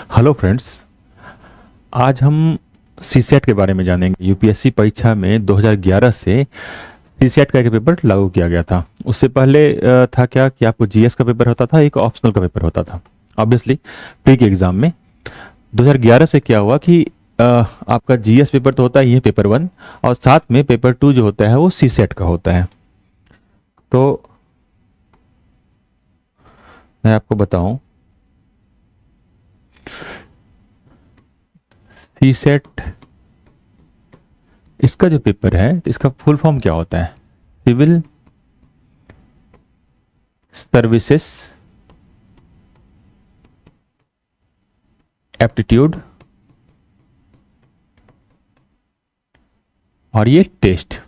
Hello friends. आज हम CSAT के बारे में जानेंगे। यूपीएससी परीक्षा में 2011 से सीसेट का एक पेपर लागू किया गया था। उससे पहले था क्या कि आपको जीएस का पेपर होता था, एक ऑप्शनल का पेपर होता था। ऑब्वियसली प्री के एग्जाम में 2011 से क्या हुआ कि आपका जीएस पेपर तो होता ही है, पेपर 1, और साथ में पेपर 2 जो होता है वो सीसेट का होता है। तो मैं आपको बताऊं, सीसेट इसका जो पेपर है तो इसका फुल फॉर्म क्या होता है? सिविल सर्विसेज एप्टीट्यूड और ये टेस्ट,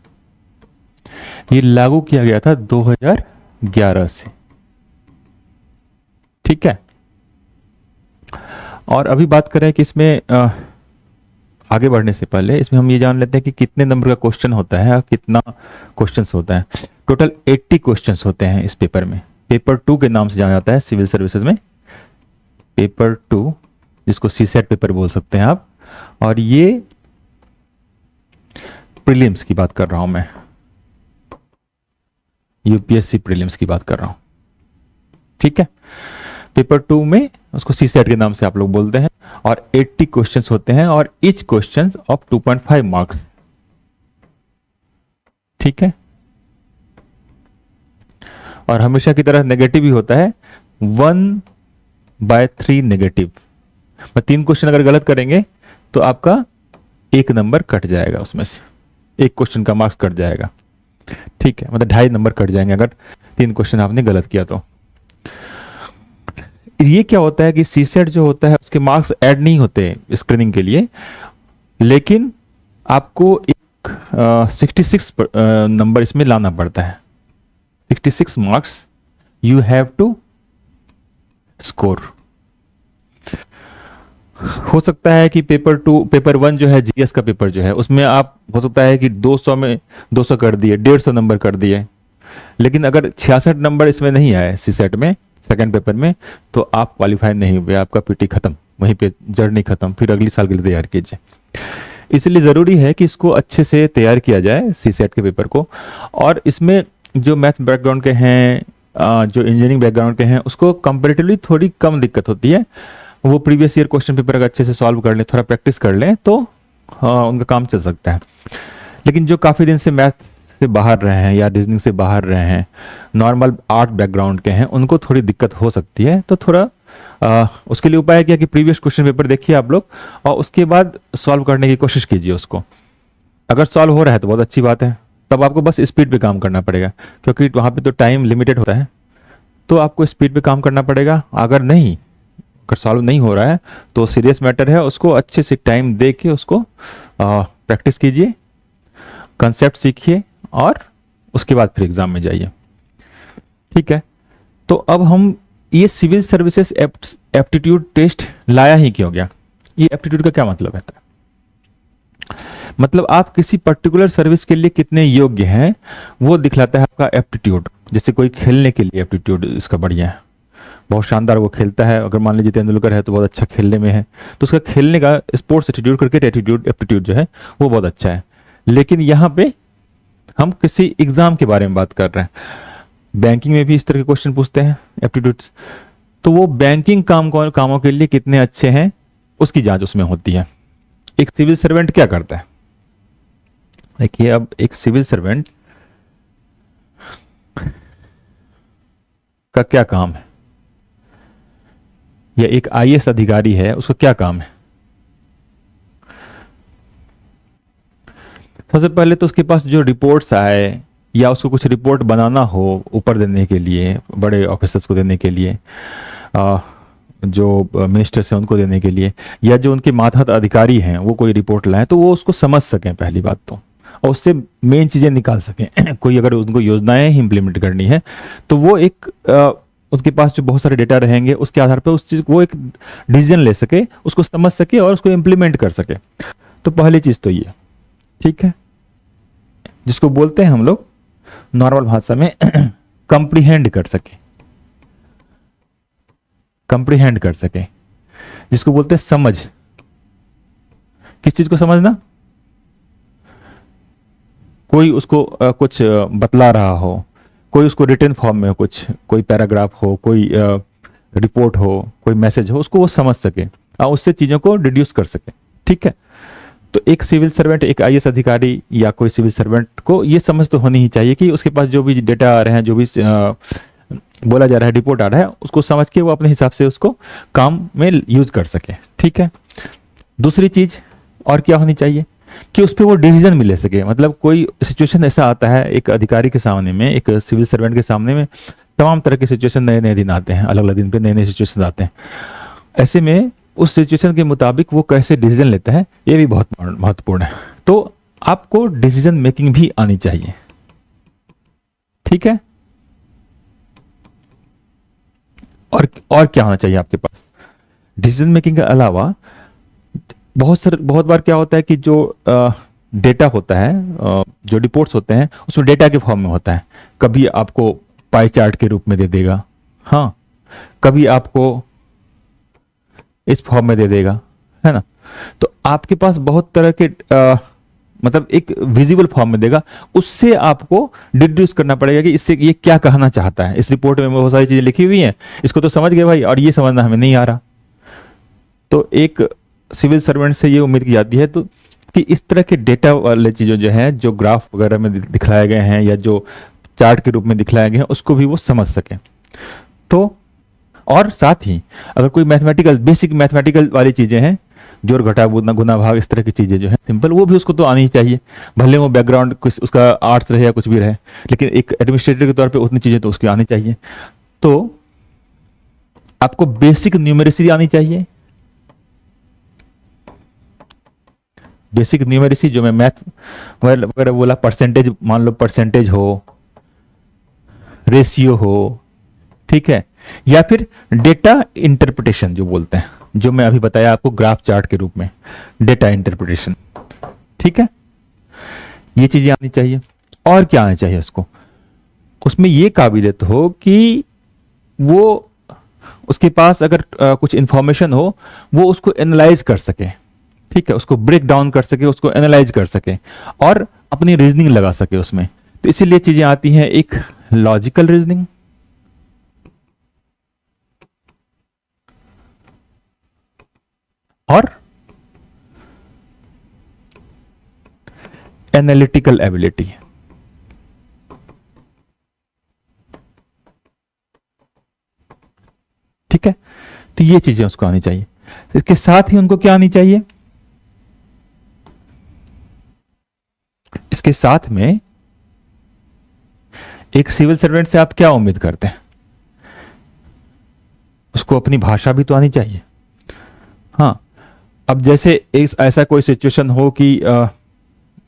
ये लागू किया गया था 2011 से। ठीक है। और अभी बात करें कि इसमें आगे बढ़ने से पहले इसमें हम ये जान लेते हैं कि कितने नंबर का क्वेश्चन होता है और कितना क्वेश्चंस होता है। टोटल 80 क्वेश्चंस होते हैं इस पेपर में। पेपर 2 के नाम से जाना जाता है सिविल सर्विसेज में, पेपर 2, जिसको सीसेट पेपर बोल सकते हैं आप। और ये प्रीलिम्स की बात कर रहा हूं मैं, यूपीएससी प्रीलिम्स की बात कर रहा हूं। ठीक है। पेपर 2 में उसको सीसेट के नाम से आप लोग बोलते हैं और 80 क्वेश्चंस होते हैं और ईच क्वेश्चन ऑफ 2.5 मार्क्स। ठीक है। और हमेशा की तरह नेगेटिव ही होता है, 1/3 नेगेटिव। 3 क्वेश्चन अगर गलत करेंगे तो आपका 1 नंबर कट जाएगा, उसमें से 1 क्वेश्चन का मार्क्स कट जाएगा। ठीक है, मतलब 2.5 नंबर कट जाएंगे अगर 3 क्वेश्चन आपने गलत किया तो। ये क्या होता है कि सीसेट जो होता है उसके मार्क्स ऐड नहीं होते स्क्रीनिंग के लिए, लेकिन आपको एक 66 नंबर इसमें लाना पड़ता है। 66 marks you have to score. हो सकता है कि पेपर 1 जो है जीएस का पेपर जो है उसमें आप हो सकता है कि 200 में 200 कर दिए, 150 नंबर कर दिए, लेकिन अगर 66 नंबर इसमें नहीं आए सीसेट में सेकंड पेपर में तो आप क्वालिफाई नहीं हुए, आपका पीटी खत्म, वहीं पे जर्नी खत्म, फिर अगली साल के लिए तैयार कीजिए। इसलिए ज़रूरी है कि इसको अच्छे से तैयार किया जाए सीसेट के पेपर को। और इसमें जो मैथ बैकग्राउंड के हैं, जो इंजीनियरिंग बैकग्राउंड के हैं, उसको कंपेरेटिवली थोड़ी कम दिक्कत होती है। वो प्रीवियस ईयर क्वेश्चन पेपर अगर अच्छे से सॉल्व कर लें, थोड़ा प्रैक्टिस कर लें तो उनका काम चल सकता है। लेकिन जो काफ़ी दिन से मैथ से बाहर रहे हैं या रीजनिंग से बाहर रहे हैं, नॉर्मल आर्ट बैकग्राउंड के हैं, उनको थोड़ी दिक्कत हो सकती है। तो थोड़ा उसके लिए उपाय किया कि प्रीवियस क्वेश्चन पेपर देखिए आप लोग और उसके बाद सॉल्व करने की कोशिश कीजिए उसको। अगर सॉल्व हो रहा है तो बहुत अच्छी बात है, तब आपको बस स्पीड पे काम करना पड़ेगा, क्योंकि वहाँ पे तो टाइम लिमिटेड होता है, तो आपको स्पीड पे काम करना पड़ेगा। अगर सॉल्व नहीं हो रहा है तो सीरियस मैटर है, उसको अच्छे से टाइम दे के उसको प्रैक्टिस कीजिए, कंसेप्ट सीखिए और उसके बाद फिर एग्जाम में जाइए। ठीक है। तो अब हम ये सिविल सर्विसेज एप्टीट्यूड टेस्ट लाया ही क्यों गया? ये एप्टीट्यूड का क्या मतलब है? मतलब आप किसी पर्टिकुलर सर्विस के लिए कितने योग्य हैं वो दिखलाता है आपका एप्टीट्यूड। जैसे कोई खेलने के लिए एप्टीट्यूड इसका बढ़िया है, बहुत शानदार वो खेलता है। अगर मान लीजिए तेंदुलकर है तो बहुत अच्छा खेलने में है, तो उसका खेलने का स्पोर्ट्स एटीट्यूड, क्रिकेट एप्टीट्यूड जो है वो बहुत अच्छा है। लेकिन यहाँ पे हम किसी एग्जाम के बारे में बात कर रहे हैं, बैंकिंग में भी इस तरह के क्वेश्चन पूछते हैं एप्टीट्यूड्स, तो वो बैंकिंग कामों के लिए कितने अच्छे हैं उसकी जांच उसमें होती है। एक सिविल सर्वेंट क्या करता है? देखिए, अब एक सिविल सर्वेंट का क्या काम है, या एक आईएएस अधिकारी है उसका क्या काम है? सबसे पहले तो उसके पास जो रिपोर्ट्स आए या उसको कुछ रिपोर्ट बनाना हो ऊपर देने के लिए, बड़े ऑफिसर्स को देने के लिए, जो मिनिस्टर्स हैं उनको देने के लिए, या जो उनके मातहत अधिकारी हैं वो कोई रिपोर्ट लाएं तो वो उसको समझ सकें पहली बात तो, और उससे मेन चीज़ें निकाल सकें। कोई अगर उनको योजनाएं ही इंप्लीमेंट करनी है तो वो एक उसके पास जो बहुत सारे डेटा रहेंगे उसके आधार पर उस चीज़ वो एक डिसीजन ले सके, उसको समझ सके और उसको इम्प्लीमेंट कर सके। तो पहली चीज़ तो ये, ठीक है, जिसको बोलते हैं हम लोग नॉर्मल भाषा में कंप्रीहेंड कर सके। जिसको बोलते हैं समझ। किस चीज को समझना? कोई उसको कुछ बतला रहा हो, कोई उसको रिटन फॉर्म में हो, कुछ कोई पैराग्राफ हो, कोई रिपोर्ट हो, कोई मैसेज हो, उसको वो समझ सके और उससे चीजों को डिड्यूस कर सके। ठीक है, तो एक सिविल सर्वेंट, एक आईएएस अधिकारी या कोई सिविल सर्वेंट को ये समझ तो होनी ही चाहिए कि उसके पास जो भी डेटा आ रहे हैं, जो भी बोला जा रहा है, रिपोर्ट आ रहा है, उसको समझ के वो अपने हिसाब से उसको काम में यूज कर सके। ठीक है, दूसरी चीज और क्या होनी चाहिए कि उस पर वो डिसीजन भी ले सके। मतलब कोई सिचुएशन ऐसा आता है एक अधिकारी के सामने में, एक सिविल सर्वेंट के सामने में, तमाम तरह के सिचुएशन नए नए दिन आते हैं, अलग अलग दिन पे नए नए सिचुएशन आते हैं। ऐसे में उस सिचुएशन के मुताबिक वो कैसे डिसीजन लेता है, ये भी बहुत महत्वपूर्ण है। तो आपको डिसीजन मेकिंग भी आनी चाहिए। ठीक है, और क्या होना चाहिए आपके पास डिसीजन मेकिंग के अलावा? बहुत बार क्या होता है कि जो डेटा होता है, जो रिपोर्ट्स होते हैं, उसमें डेटा के फॉर्म में होता है। कभी आपको पाई चार्ट के रूप में दे देगा, हाँ, कभी आपको इस फॉर्म में दे देगा, है ना। तो आपके पास बहुत तरह के मतलब एक विजिबल फॉर्म में देगा, उससे आपको डिड्यूस करना पड़ेगा कि इससे ये क्या कहना चाहता है। इस रिपोर्ट में बहुत सारी चीजें लिखी हुई हैं, इसको तो समझ गए भाई, और ये समझना हमें नहीं आ रहा। तो एक सिविल सर्वेंट से ये उम्मीद की जाती है तो कि इस तरह के डेटा वाले चीज़ों जो है, जो ग्राफ वगैरह में दिखलाए गए हैं या जो चार्ट के रूप में दिखलाए गए हैं, उसको भी वो समझ सके। तो और साथ ही अगर कोई मैथमेटिकल, बेसिक मैथमेटिकल वाली चीज़ें हैं, जोड़ घटाव गुना भाग, इस तरह की चीज़ें जो है सिंपल, वो भी उसको तो आनी ही चाहिए। भले वो बैकग्राउंड कुछ उसका आर्ट्स रहे या कुछ भी रहे, लेकिन एक एडमिनिस्ट्रेटर के तौर पर उतनी चीज़ें तो उसकी आनी चाहिए। तो आपको बेसिक न्यूमेरेसी आनी चाहिए। बेसिक न्यूमेरेसी जो मैं मैथ वगैरह बोला, परसेंटेज, मान लो परसेंटेज हो, रेशियो हो, ठीक है, या फिर डेटा इंटरप्रिटेशन जो बोलते हैं, जो मैं अभी बताया आपको ग्राफ चार्ट के रूप में, डेटा इंटरप्रिटेशन। ठीक है, ये चीजें आनी चाहिए। और क्या आना चाहिए उसको? उसमें ये काबिलियत हो कि वो, उसके पास अगर कुछ इंफॉर्मेशन हो, वो उसको एनालाइज कर सके। ठीक है, उसको ब्रेक डाउन कर सके, उसको एनालाइज कर सके और अपनी रीजनिंग लगा सके उसमें। तो इसीलिए चीजें आती हैं, एक लॉजिकल रीजनिंग, और एनालिटिकल एबिलिटी। ठीक है, तो ये चीजें उसको आनी चाहिए। इसके साथ ही उनको क्या आनी चाहिए? इसके साथ में एक सिविल सर्वेंट से आप क्या उम्मीद करते हैं? उसको अपनी भाषा भी तो आनी चाहिए। हाँ, अब जैसे एक ऐसा कोई सिचुएशन हो कि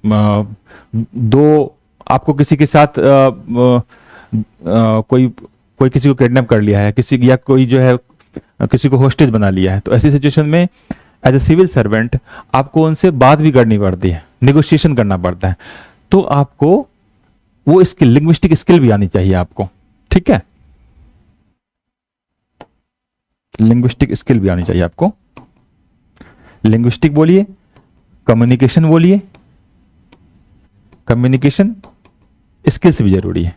दो, आपको किसी के साथ कोई किसी को किडनैप कर लिया है, किसी, या कोई जो है किसी को होस्टेज बना लिया है, तो ऐसी सिचुएशन में एज ए सिविल सर्वेंट आपको उनसे बात भी करनी पड़ती है, निगोशिएशन करना पड़ता है। तो आपको वो स्किल, लिंग्विस्टिक स्किल भी आनी चाहिए आपको। ठीक है, लिंग्विस्टिक स्किल भी आनी चाहिए आपको। लिंग्विस्टिक बोलिए, कम्युनिकेशन बोलिए, कम्युनिकेशन स्किल्स भी जरूरी है,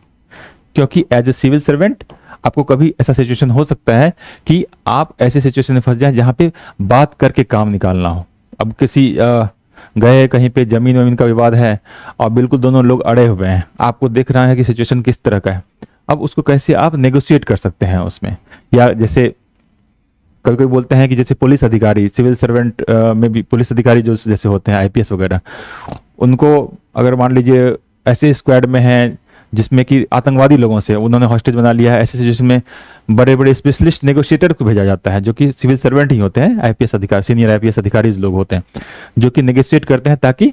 क्योंकि एज ए सिविल सर्वेंट आपको कभी ऐसा सिचुएशन हो सकता है कि आप ऐसे सिचुएशन में फंस जाएं जहां पे बात करके काम निकालना हो। अब किसी गए कहीं पे, जमीन वमीन का विवाद है और बिल्कुल दोनों लोग अड़े हुए हैं, आपको दिख रहा है कि सिचुएशन किस तरह का है, अब उसको कैसे आप नेगोशिएट कर सकते हैं उसमें। या जैसे कभी कोई बोलते हैं कि जैसे पुलिस अधिकारी, सिविल सर्वेंट में भी पुलिस अधिकारी जो जैसे होते हैं, आईपीएस वगैरह, उनको अगर मान लीजिए ऐसे स्क्वाड में है जिसमें कि आतंकवादी लोगों से उन्होंने हॉस्टेज बना लिया है, ऐसे सिचुएशन में बड़े बड़े स्पेशलिस्ट नेगोशिएटर को भेजा जाता है, जो कि सिविल सर्वेंट ही होते हैं, आईपीएस अधिकारी, सीनियर आईपीएस अधिकारी लोग होते हैं, जो कि नेगोशिएट करते हैं ताकि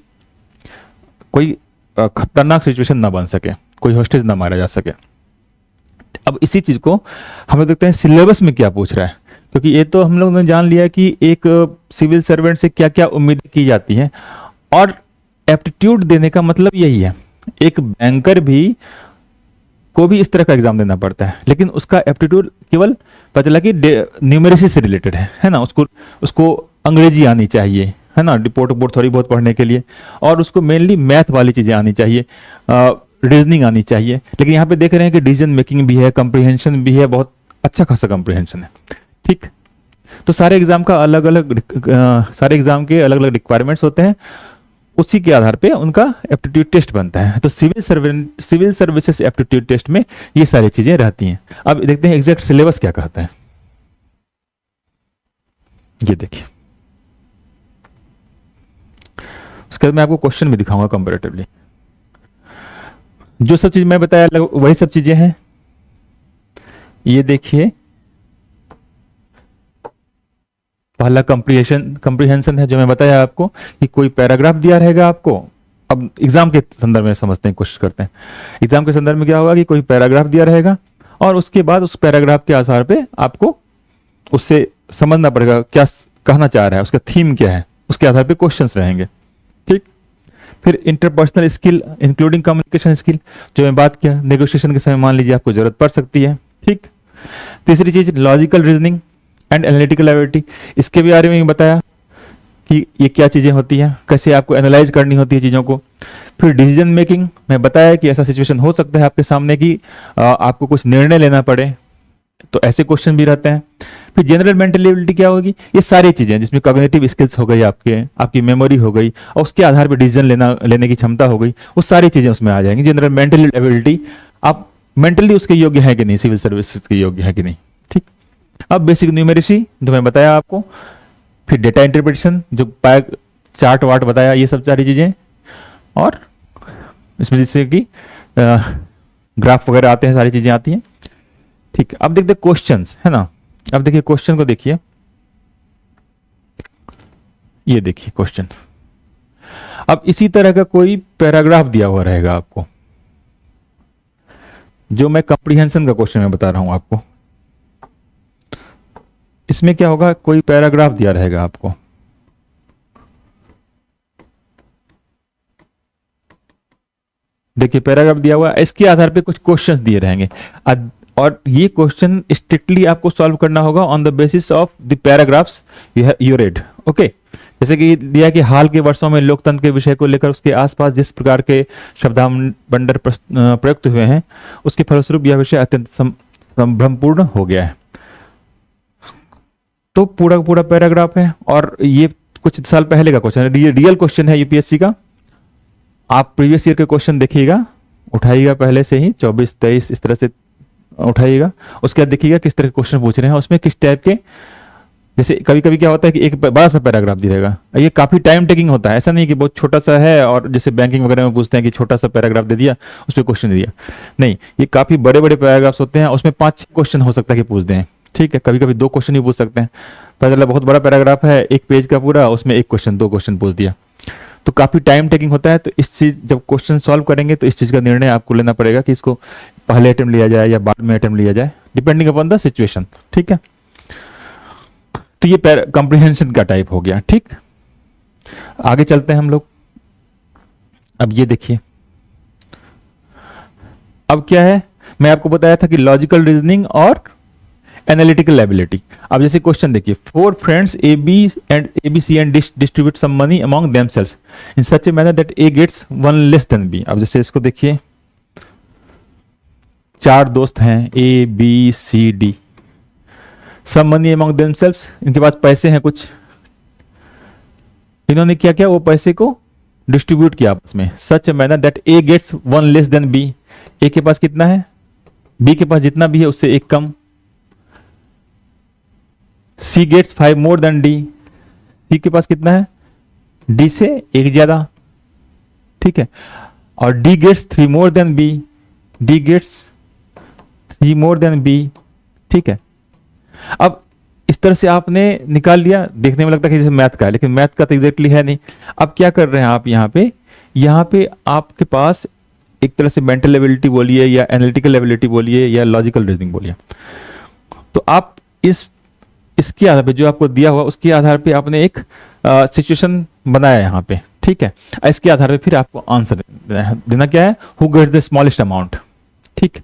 कोई खतरनाक सिचुएशन ना बन सके, कोई हॉस्टेज ना मारा जा सके। अब इसी चीज को हम लोग देखते हैं सिलेबस में क्या पूछ रहा है, क्योंकि ये तो हम लोग ने जान लिया कि एक सिविल सर्वेंट से क्या क्या उम्मीद की जाती है, और एप्टीट्यूड देने का मतलब यही है। एक बैंकर भी को भी इस तरह का एग्जाम देना पड़ता है, लेकिन उसका एप्टीट्यूड केवल पता चला कि न्यूमेरेसी से रिलेटेड है ना, उसको उसको अंग्रेजी आनी चाहिए, है ना, रिपोर्ट रिपोर्ट थोड़ी बहुत पढ़ने के लिए, और उसको मेनली मैथ वाली चीज़ें आनी चाहिए, रीजनिंग आनी चाहिए। लेकिन यहाँ पे देख रहे हैं कि डिसीजन मेकिंग भी है, कंप्रीहेंशन भी है, बहुत अच्छा खासा कंप्रीहेंशन है। ठीक, तो सारे एग्जाम के अलग अलग रिक्वायरमेंट्स होते हैं, उसी के आधार पे उनका एप्टीट्यूड टेस्ट बनता है। तो सिविल सर्विसेज एप्टीट्यूड टेस्ट में ये सारी चीजें रहती हैं। अब देखते हैं एग्जैक्ट सिलेबस क्या कहता है। ये देखिए, उसके बाद मैं आपको क्वेश्चन भी दिखाऊंगा कंपैरेटिवली। जो सब चीज मैं बताया वही सब चीजें हैं। ये देखिए, पहला कंप्रीहेंशन है, जो मैं बताया आपको कि कोई पैराग्राफ दिया रहेगा आपको। अब एग्जाम के संदर्भ में समझते हैं, कोशिश करते हैं। एग्जाम के संदर्भ में क्या होगा कि कोई पैराग्राफ दिया रहेगा, और उसके बाद उस पैराग्राफ के आधार पे आपको उससे समझना पड़ेगा क्या कहना चाह रहा है, उसका थीम क्या है, उसके आधार पे क्वेश्चंस रहेंगे। ठीक, फिर interpersonal skill including communication skill, जो मैं बात किया, नेगोशिएशन के समय मान लीजिए आपको जरूरत पड़ सकती है। ठीक, तीसरी चीज logical reasoning and analytical ability, इसके भी बारे में बताया कि ये क्या चीजें होती हैं, कैसे आपको एनालाइज करनी होती है चीजों को। फिर डिसीजन मेकिंग में बताया कि ऐसा सिचुएशन हो सकता है आपके सामने कि आपको कुछ निर्णय लेना पड़े, तो ऐसे क्वेश्चन भी रहते हैं। फिर जनरल मेंटल एबिलिटी क्या होगी, ये सारी चीजें जिसमें कॉग्निटिव स्किल्स हो गई, आपकी मेमोरी हो गई, और उसके आधार पर डिसीजन लेने की क्षमता हो गई, वो सारी चीजें उसमें आ जाएंगी। जनरल मेंटल एबिलिटी, आप मेंटली उसके योग्य है कि नहीं, सिविल सर्विसेज के योग्य है कि नहीं। ठीक, अब बेसिक न्यूमेरेसी जो मैं बताया आपको, फिर डेटा इंटरप्रिटेशन जो चार्ट वार्ट बताया, ये सब सारी चीजें, और इसमें जैसे कि ग्राफ वगैरह आते हैं, सारी चीजें आती हैं। ठीक, अब देखते हैं क्वेश्चंस, है ना। अब देखिए क्वेश्चन को देखिए, ये देखिए क्वेश्चन। अब इसी तरह का कोई पैराग्राफ दिया हुआ रहेगा आपको, जो मैं कंप्रीहेंशन का क्वेश्चन में बता रहा हूं आपको। इसमें क्या होगा, कोई पैराग्राफ दिया रहेगा आपको, देखिए पैराग्राफ दिया हुआ, इसके आधार पे कुछ क्वेश्चंस दिए रहेंगे, और ये क्वेश्चन स्ट्रिक्टली आपको सॉल्व करना होगा on the basis of the paragraphs you read. Okay, जैसे कि दिया कि हाल के वर्षों में लोकतंत्र के विषय को लेकर उसके आसपास जिस प्रकार के शब्दाबंडर प्रयुक्त हुए हैं, उसके फलस्वरूप यह विषय अत्यंत संभ्रमपूर्ण हो गया है। तो पूरा पैराग्राफ है, और ये कुछ साल पहले का क्वेश्चन है, ये रियल क्वेश्चन है यूपीएससी का। आप प्रीवियस ईयर के क्वेश्चन देखिएगा, उठाइएगा पहले से ही 24-23 इस तरह से उठाइएगा, उसके बाद देखिएगा किस तरह के क्वेश्चन पूछ रहे हैं, उसमें किस टाइप के। जैसे कभी कभी क्या होता है कि एक बड़ा सा पैराग्राफ दिएगा, ये काफी टाइम टेकिंग होता है, ऐसा नहीं कि बहुत छोटा सा है, और जैसे बैंकिंग वगैरह में पूछते हैं कि छोटा सा पैराग्राफ दे दिया उस पर क्वेश्चन दिया, नहीं, ये काफी बड़े बड़े पैराग्राफ्स होते हैं, उसमें 5-6 क्वेश्चन हो सकता है कि पूछ दें। ठीक है, कभी कभी 2 क्वेश्चन ही पूछ सकते हैं। पता चला बहुत बड़ा पैराग्राफ है, 1 पेज का पूरा, उसमें 1 क्वेश्चन 2 क्वेश्चन पूछ दिया, तो काफी टाइम टेकिंग होता है। तो इस चीज जब क्वेश्चन सॉल्व करेंगे तो इस चीज का निर्णय आपको लेना पड़ेगा कि इसको पहले अटेम्प्ट लिया जाए या बाद में अटेम्प्ट लिया जाए, डिपेंडिंग अपॉन द सिचुएशन। ठीक है, तो ये कंप्रीहेंशन का टाइप हो गया। ठीक, आगे चलते हैं हम लोग। अब ये देखिए, अब क्या है, मैं आपको बताया था कि लॉजिकल रीजनिंग और एनालिटिकल एबिलिटी। अब जैसे क्वेश्चन देखिए, 4 friends ABC and distribute some money among themselves in such a manner that A gets 1 less than B। अब जैसे इसको देखिए, 4 दोस्त हैं ABCD, some money among themselves, इनके पास पैसे हैं कुछ, इन्होंने क्या किया, वो पैसे को डिस्ट्रीब्यूट किया आपस में, such a manner that A gets 1 less than B। A के पास कितना है, B के पास जितना भी है उससे 1 कम। C gets 5 more than D, C के पास कितना है, D से 1 ज्यादा। ठीक है, और D gets 3 more than B, D gets 3 more than B। ठीक है, अब इस तरह से आपने निकाल लिया, देखने में लगता है कि जैसे मैथ का है, लेकिन मैथ का तो एग्जैक्टली है नहीं। अब क्या कर रहे हैं आप, यहाँ पे आपके पास एक तरह से मेंटल एबिलिटी बोलिए या एनालिटिकल एबिलिटी बोलिए या लॉजिकल रीजनिंग बोलिए, तो आप इसके आधार पे जो आपको दिया हुआ उसके आधार पे आपने एक सिचुएशन बनाया यहाँ पे। ठीक है, इसके आधार पे फिर आपको आंसर देना क्या है, who gets the smallest amount. ठीक,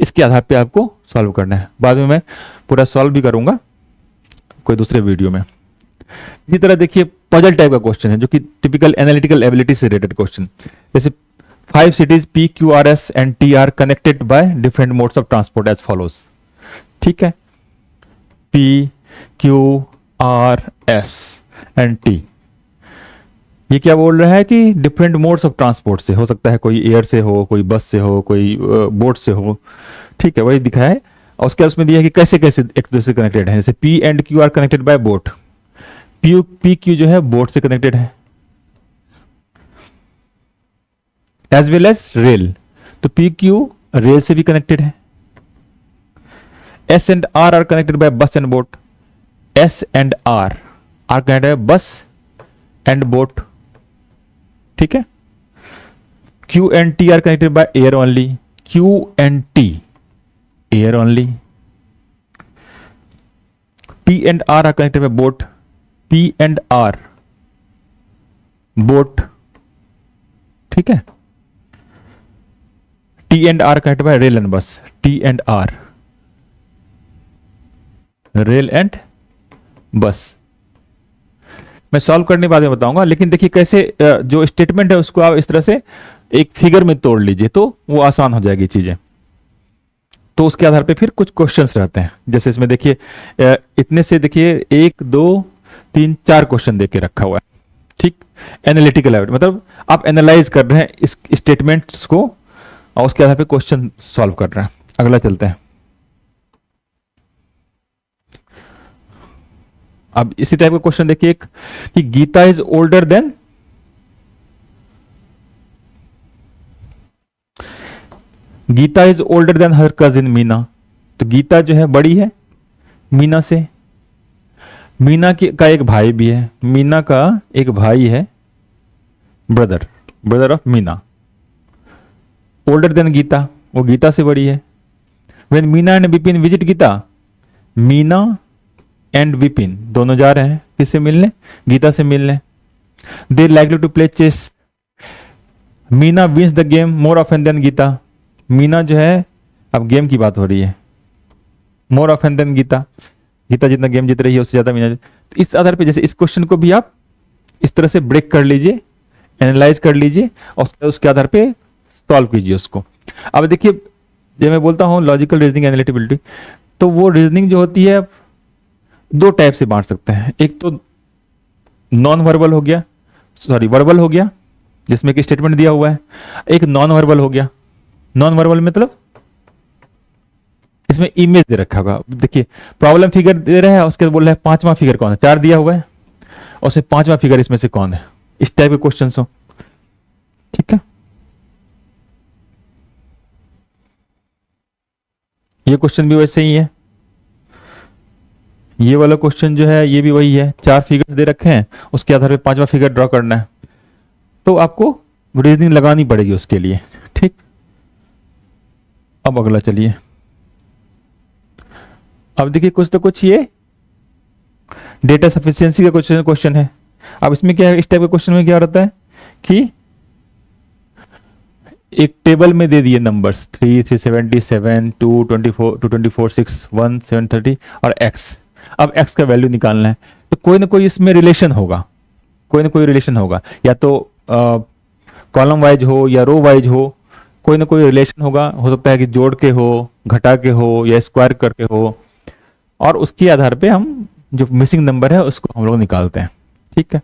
इसके आधार पे आपको सॉल्व करना है। बाद में मैं पूरा सॉल्व भी करूंगा कोई दूसरे वीडियो में। इसी तरह देखिए पजल टाइप का क्वेश्चन है जो कि टिपिकल एनालिटिकल एबिलिटी से रिलेटेड क्वेश्चन, जैसे 5 cities P, Q, R, S and T are connected by different modes of transport as follows। ठीक है, P, Q, R, S and T, ये क्या बोल रहा है कि डिफरेंट मोड्स ऑफ ट्रांसपोर्ट से, हो सकता है कोई एयर से हो, कोई बस से हो, कोई बोट से हो। ठीक है, वही दिखा है। और उसके बाद उसमें दिया है कि कैसे कैसे एक दूसरे से कनेक्टेड है। जैसे P and Q are connected by boat, P Q जो है बोट से कनेक्टेड है, एज वेल एज रेल, तो P Q रेल से भी कनेक्टेड है। S and R are connected by bus and boat, S and R are connected by bus and boat. ठीक है, Q and T are connected by air only, Q and T air only. P and R are connected by boat, P and R boat. ठीक है, T and R connected by rail and बस, T and R rail and बस। मैं solve करने बाद में बताऊंगा, लेकिन देखिए कैसे जो स्टेटमेंट है उसको आप इस तरह से एक फिगर में तोड़ लीजिए तो वो आसान हो जाएगी चीजें। तो उसके आधार पे फिर कुछ क्वेश्चंस रहते हैं, जैसे इसमें देखिए इतने से देखिए 1 2 3 4 क्वेश्चन देके रखा हुआ है। ठीक, एनालिटिकल एबिलिटी मतलब आप एनालाइज कर रहे हैं इस स्टेटमेंट्स को और उसके आधार पे क्वेश्चन सॉल्व कर रहे हैं। अगला चलते हैं। अब इसी टाइप का क्वेश्चन देखिए एक, कि Geeta is older than, Geeta is older than her cousin Meena, तो गीता जो है बड़ी है मीना से। मीना का एक भाई भी है, मीना का एक भाई है, brother of Meena, older than Geeta, वो गीता से बड़ी है। When Meena and Vipin visit Geeta, Meena and Vipin दोनों जा रहे हैं किससे मिलने, गीता से मिलने। They likely to play chess, Meena wins the game more often than Geeta, Meena जो है, अब गेम की बात हो रही है, more often than Geeta, Geeta जितना गेम जीत रही है उससे ज्यादा मीना। तो इस आधार पे जैसे इस क्वेश्चन को भी आप इस तरह से ब्रेक कर लीजिए, एनालाइज कर लीजिए और उसके आधार पे सॉल्व कीजिए उसको। अब देखिए जब मैं बोलता हूं लॉजिकल रीजनिंग एनालिटिबिलिटी, तो वो रीजनिंग जो होती है दो टाइप से बांट सकते हैं। एक तो नॉन वर्बल हो गया, सॉरी वर्बल हो गया जिसमें कि स्टेटमेंट दिया हुआ है, एक नॉन वर्बल हो गया। नॉन वर्बल मतलब इसमें इमेज दे रखा होगा, देखिए प्रॉब्लम फिगर दे रहा है, उसके बाद बोल रहा है पांचवा फिगर कौन है, 4 दिया हुआ है और उससे पांचवा फिगर इसमें से कौन है, इस टाइप के क्वेश्चन हो। ठीक है, ये क्वेश्चन भी वैसे ही है, ये वाला क्वेश्चन जो है ये भी वही है, 4 फिगर्स दे रखे हैं, उसके आधार पे पांचवा फिगर ड्रॉ करना है, तो आपको रीजनिंग लगानी पड़ेगी उसके लिए। ठीक, अब अगला चलिए। अब देखिए कुछ तो कुछ ये डेटा सफिशिएंसी का क्वेश्चन है। अब इसमें क्या है, इस टाइप के क्वेश्चन में क्या रहता है कि एक टेबल में दे दिए नंबर्स 3, 377, 2, 24, 224, 6, 1, 730 और x। अब x का वैल्यू निकालना है, तो कोई ना कोई इसमें रिलेशन होगा, कोई ना कोई रिलेशन होगा, या तो कॉलम वाइज हो या रो वाइज हो, कोई ना कोई रिलेशन होगा। हो सकता है कि जोड़ के हो, घटा के हो या स्क्वायर करके हो, और उसके आधार पे हम जो मिसिंग नंबर है उसको हम लोग निकालते हैं। ठीक है।